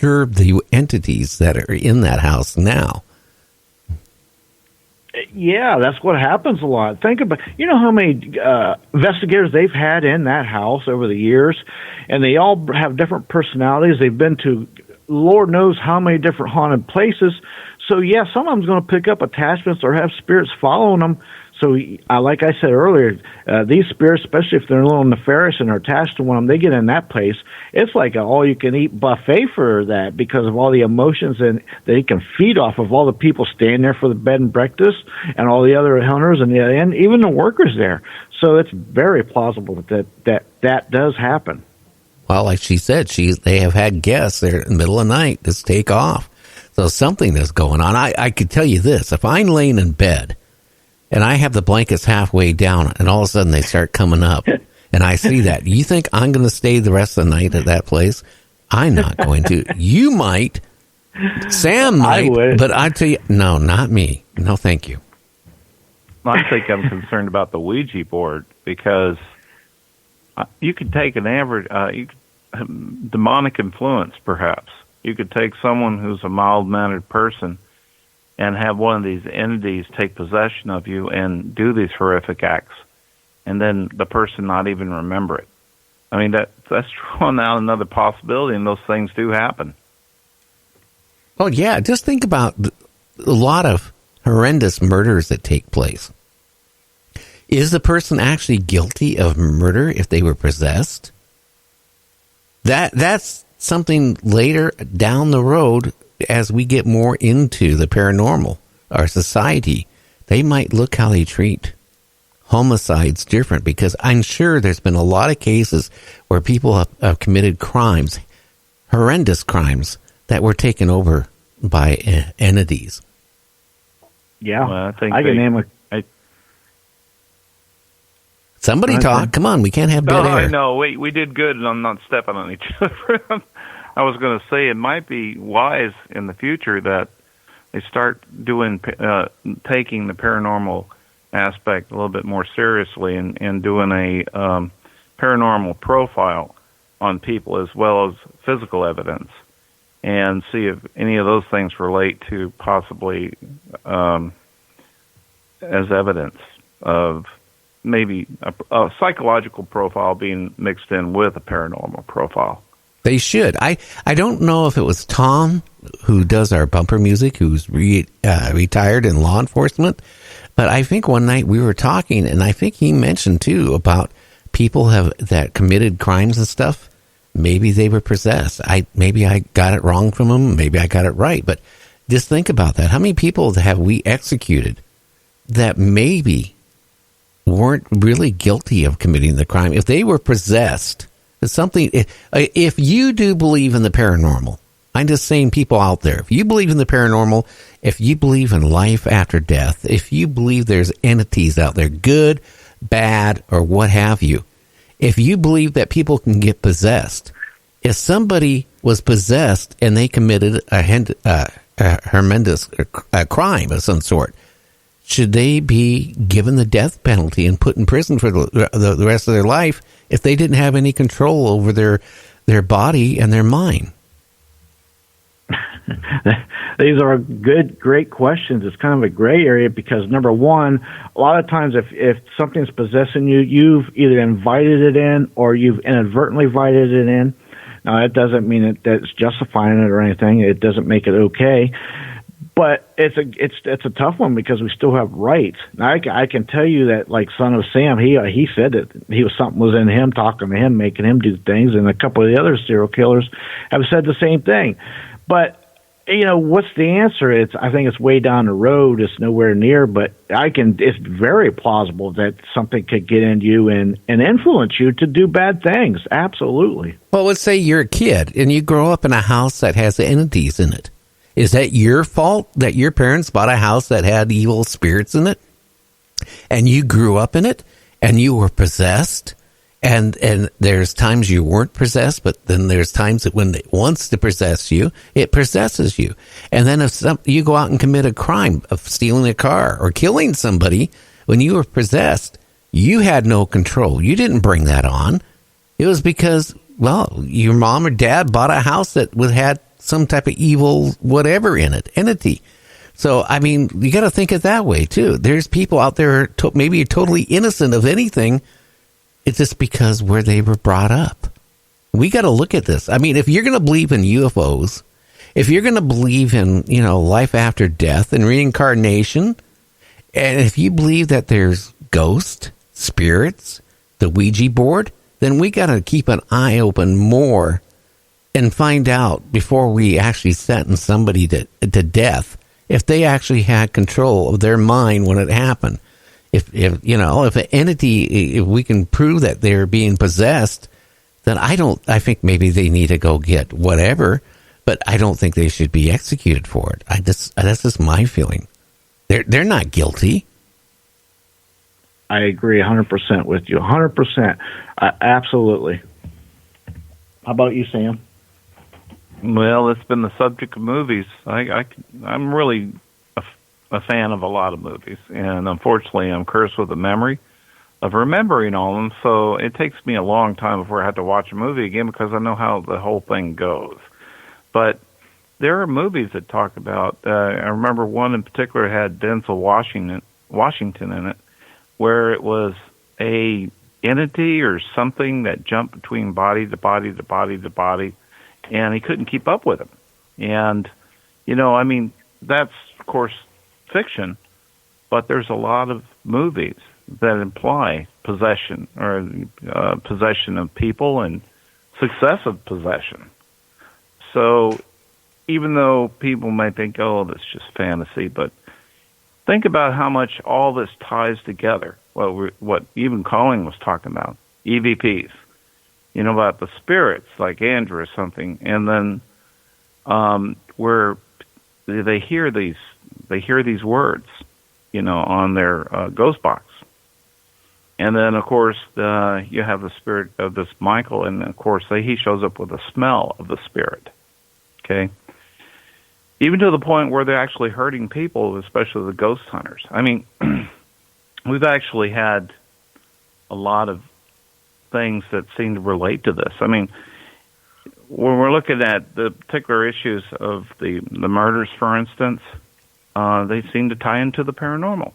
disturb the entities that are in that house now. Yeah, that's what happens a lot. Think about, how many investigators they've had in that house over the years, and they all have different personalities. They've been to Lord knows how many different haunted places. So, yeah, some of them's going to pick up attachments or have spirits following them. So, like I said earlier, these spirits, especially if they're a little nefarious and are attached to one of them, they get in that place. It's like an all-you-can-eat buffet for that because of all the emotions and they can feed off of all the people staying there for the bed and breakfast and all the other hunters and even the workers there. So it's very plausible that does happen. Well, like she said, they have had guests there in the middle of the night just take off. So something is going on. I could tell you this. If I'm laying in bed and I have the blankets halfway down and all of a sudden they start coming up and I see that, you think I'm going to stay the rest of the night at that place? I'm not going to. You might. Sam might. I would. But I tell you, no, not me. No, thank you. I think I'm concerned about the Ouija board because you could take an average, demonic influence, perhaps. You could take someone who's a mild-mannered person and have one of these entities take possession of you and do these horrific acts, and then the person not even remember it. I mean, that's drawing out another possibility, and those things do happen. Oh, yeah. Just think about a lot of horrendous murders that take place. Is the person actually guilty of murder if they were possessed? That's something later down the road as we get more into the paranormal, our society, they might look how they treat homicides different because I'm sure there's been a lot of cases where people have committed crimes, horrendous crimes that were taken over by entities. Yeah, well, I can name a... Somebody talk. Come on, we can't have dead air. No, we did good, and I'm not stepping on each other. I was going to say it might be wise in the future that they start doing taking the paranormal aspect a little bit more seriously and doing a paranormal profile on people as well as physical evidence and see if any of those things relate to possibly as evidence of maybe a psychological profile being mixed in with a paranormal profile. They should. I don't know if it was Tom who does our bumper music, who's retired in law enforcement, but I think one night we were talking, and I think he mentioned too about people that committed crimes and stuff. Maybe they were possessed. Maybe I got it wrong from them. Maybe I got it right. But just think about that. How many people have we executed that maybe weren't really guilty of committing the crime? If they were possessed, it's something. If you do believe in the paranormal, I'm just saying, people out there, if you believe in the paranormal, if you believe in life after death, if you believe there's entities out there, good, bad, or what have you, if you believe that people can get possessed, if somebody was possessed and they committed a horrendous crime of some sort, should they be given the death penalty and put in prison for the rest of their life if they didn't have any control over their body and their mind? These are great questions. It's kind of a gray area because, number one, a lot of times if something's possessing you, you've either invited it in or you've inadvertently invited it in. Now, that doesn't mean that it's justifying it or anything. It doesn't make it okay. But it's a tough one because we still have rights. Now, I can tell you that, like Son of Sam, he said that something was in him, talking to him, making him do things, and a couple of the other serial killers have said the same thing. But what's the answer? I think it's way down the road. It's nowhere near. But it's very plausible that something could get into you and influence you to do bad things. Absolutely. Well, let's say you're a kid and you grow up in a house that has entities in it. Is that your fault that your parents bought a house that had evil spirits in it? And you grew up in it and you were possessed? And there's times you weren't possessed, but then there's times that when it wants to possess you, it possesses you. And then if you go out and commit a crime of stealing a car or killing somebody, when you were possessed, you had no control. You didn't bring that on. It was because, well, your mom or dad bought a house that had some type of evil whatever in it, entity. So, I mean, you got to think it that way, too. There's people out there maybe totally innocent of anything. It's just because where they were brought up. We got to look at this. I mean, if you're going to believe in UFOs, if you're going to believe in, life after death and reincarnation, and if you believe that there's ghosts, spirits, the Ouija board, then we got to keep an eye open more and find out before we actually sentence somebody to death if they actually had control of their mind when it happened. If an entity, if we can prove that they're being possessed, then I think maybe they need to go get whatever, but I don't think they should be executed for it. That's just my feeling. They're not guilty. I agree 100% with you. 100%. Absolutely. How about you, Sam? Well, it's been the subject of movies. I'm really a fan of a lot of movies, and unfortunately, I'm cursed with a memory of remembering all of them, so it takes me a long time before I have to watch a movie again because I know how the whole thing goes. But there are movies that talk about, I remember one in particular had Denzel Washington in it, where it was a entity or something that jumped between body to body to body to body, and he couldn't keep up with him. And, that's, of course, fiction, but there's a lot of movies that imply possession or possession of people and successive possession. So even though people might think, oh, that's just fantasy, but think about how much all this ties together. Well, what even Colleen was talking about, EVPs, about the spirits like Andrew or something, and then where they hear these words, on their ghost box. And then, of course, you have the spirit of this Michael, and, of course, he shows up with a smell of the spirit, okay? Even to the point where they're actually hurting people, especially the ghost hunters. I mean, we've actually had a lot of things that seem to relate to this. I mean, when we're looking at the particular issues of the murders, for instance, they seem to tie into the paranormal.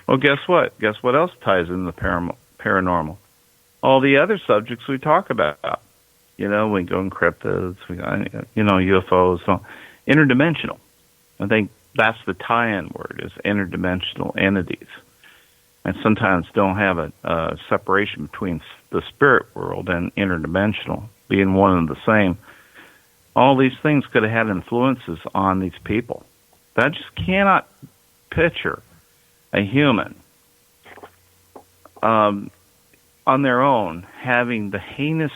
Well, guess what? Guess what else ties in the paranormal? All the other subjects we talk about. We go in cryptids, UFOs, so interdimensional. I think that's the tie-in word, is interdimensional entities. And sometimes don't have a separation between the spirit world and interdimensional, being one and the same. All these things could have had influences on these people. I just cannot picture a human on their own having the heinous,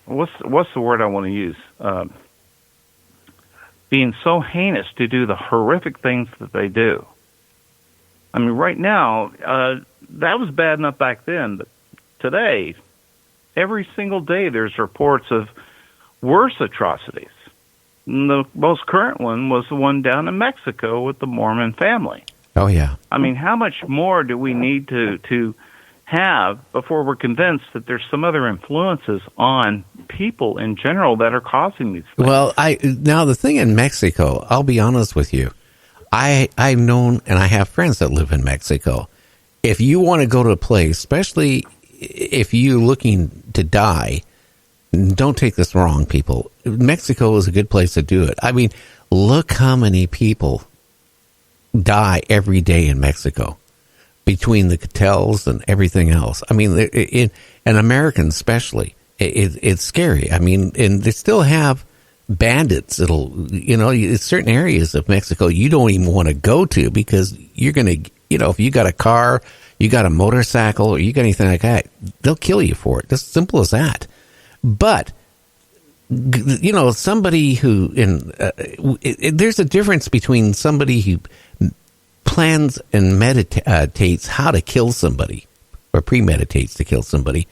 what's the word I want to use? Being so heinous to do the horrific things that they do. I mean, right now, that was bad enough back then, but today, every single day there's reports of worse atrocities. And the most current one was the one down in Mexico with the Mormon family. Oh, yeah. I mean, how much more do we need to have before we're convinced that there's some other influences on people in general that are causing these things? Well, now the thing in Mexico, I'll be honest with you. I've known, and I have friends that live in Mexico. If you want to go to a place, especially if you're looking to die, don't take this wrong, people. Mexico is a good place to do it. I mean, look how many people die every day in Mexico between the cartels and everything else. I mean, and Americans especially, it's scary. I mean, and they still have bandits that'll, certain areas of Mexico you don't even want to go to because you're going to, if you got a car, you got a motorcycle, or you got anything like that, they'll kill you for it. Just simple as that. But, somebody who, there's a difference between somebody who plans and meditates how to kill somebody, or premeditates to kill somebody,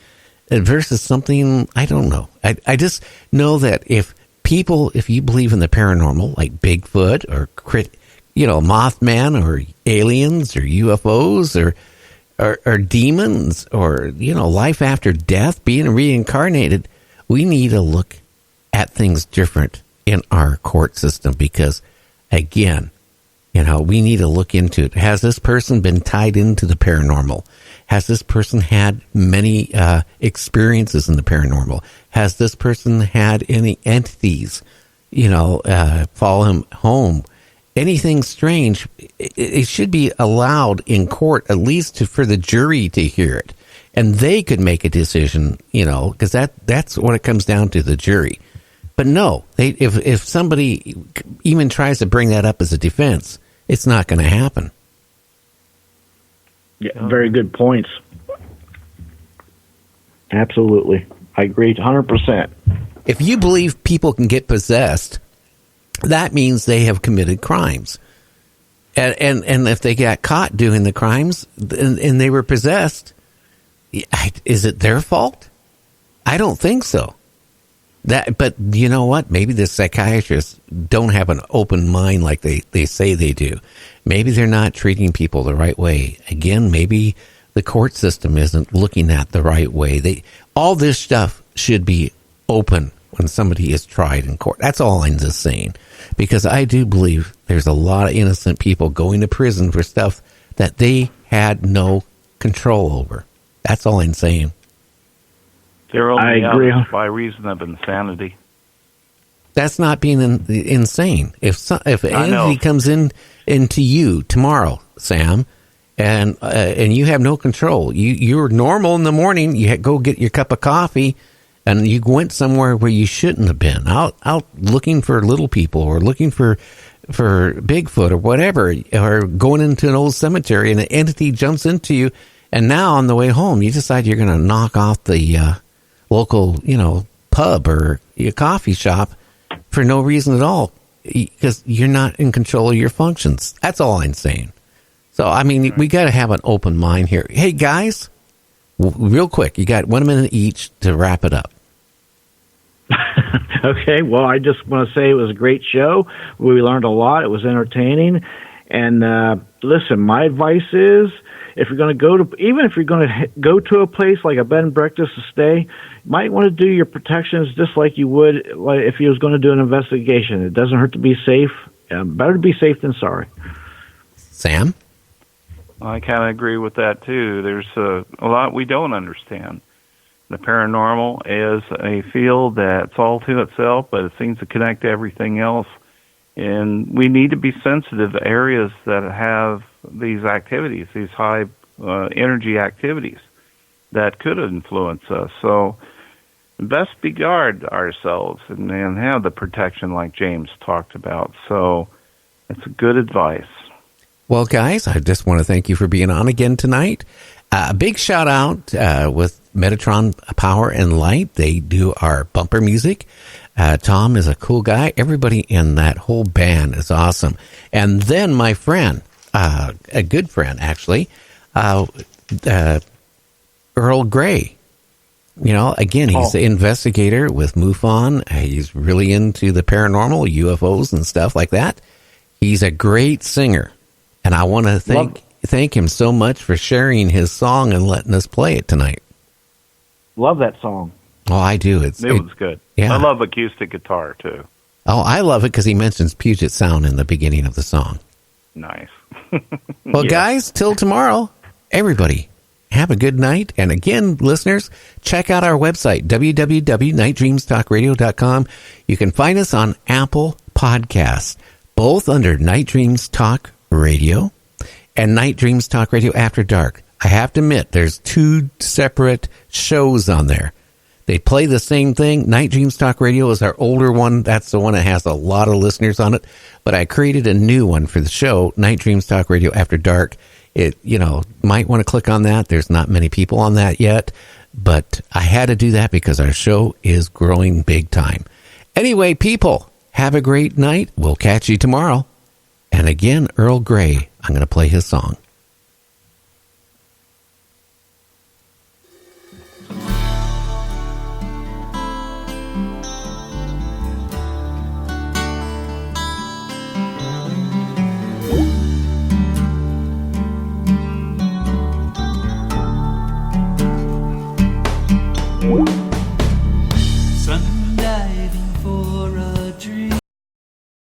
versus something, I don't know. I just know that if you believe in the paranormal, like Bigfoot or Mothman or aliens or UFOs or demons or, life after death, being reincarnated, we need to look at things different in our court system because, again, we need to look into it. Has this person been tied into the paranormal? Has this person had many experiences in the paranormal? Has this person had any entities, follow him home? Anything strange, it should be allowed in court, at least for the jury to hear it. And they could make a decision, because that's what it comes down to, the jury. But no, if somebody even tries to bring that up as a defense, it's not going to happen. Yeah, very good points. Absolutely. I agree 100%. If you believe people can get possessed, that means they have committed crimes. And if they got caught doing the crimes and they were possessed, is it their fault? I don't think so. But you know what? Maybe the psychiatrists don't have an open mind like they say they do. Maybe they're not treating people the right way. Again, maybe the court system isn't looking at the right way. All this stuff should be open when somebody is tried in court. That's all I'm just saying. Because I do believe there's a lot of innocent people going to prison for stuff that they had no control over. That's all I'm saying. They're only out by reason of insanity. That's not being insane. If an entity comes into you tomorrow, Sam, and you have no control, you're normal in the morning. You go get your cup of coffee, and you went somewhere where you shouldn't have been, out looking for little people or looking for Bigfoot or whatever, or going into an old cemetery, and an entity jumps into you, and now on the way home, you decide you're going to knock off the local, pub or a coffee shop for no reason at all, because you're not in control of your functions. That's all I'm saying. So, I mean, we got to have an open mind here. Hey, guys, real quick, you got 1 minute each to wrap it up. Okay, well, I just want to say it was a great show. We learned a lot. It was entertaining. And listen, my advice is, if you're going to go to a place like a bed and breakfast to stay, you might want to do your protections just like you would like if you was going to do an investigation. It doesn't hurt to be safe. Better to be safe than sorry. Sam? I kind of agree with that, too. There's a lot we don't understand. The paranormal is a field that's all to itself, but it seems to connect to everything else. And we need to be sensitive to areas that have these activities, these high energy activities that could influence us. So best be guard ourselves and have the protection like James talked about. So it's good advice. Well, guys, I just want to thank you for being on again tonight. A big shout out with Metatron Power and Light. They do our bumper music. Tom is a cool guy. Everybody in that whole band is awesome. And then my friend, a good friend actually, Earl Grey. Again, he's the investigator with MUFON. He's really into the paranormal, UFOs and stuff like that. He's a great singer. And I want to thank him so much for sharing his song and letting us play it tonight. Love that song. Oh, I do. It was good. Yeah. I love acoustic guitar, too. Oh, I love it because he mentions Puget Sound in the beginning of the song. Nice. Well, guys, till tomorrow, everybody, have a good night. And again, listeners, check out our website, www.nightdreamstalkradio.com. You can find us on Apple Podcasts, both under Night Dreams Talk Radio and Night Dreams Talk Radio After Dark. I have to admit, there's two separate shows on there. They play the same thing. Night Dreams Talk Radio is our older one. That's the one that has a lot of listeners on it. But I created a new one for the show, Night Dreams Talk Radio After Dark. It, might want to click on that. There's not many people on that yet. But I had to do that because our show is growing big time. Anyway, people, have a great night. We'll catch you tomorrow. And again, Earl Grey, I'm going to play his song.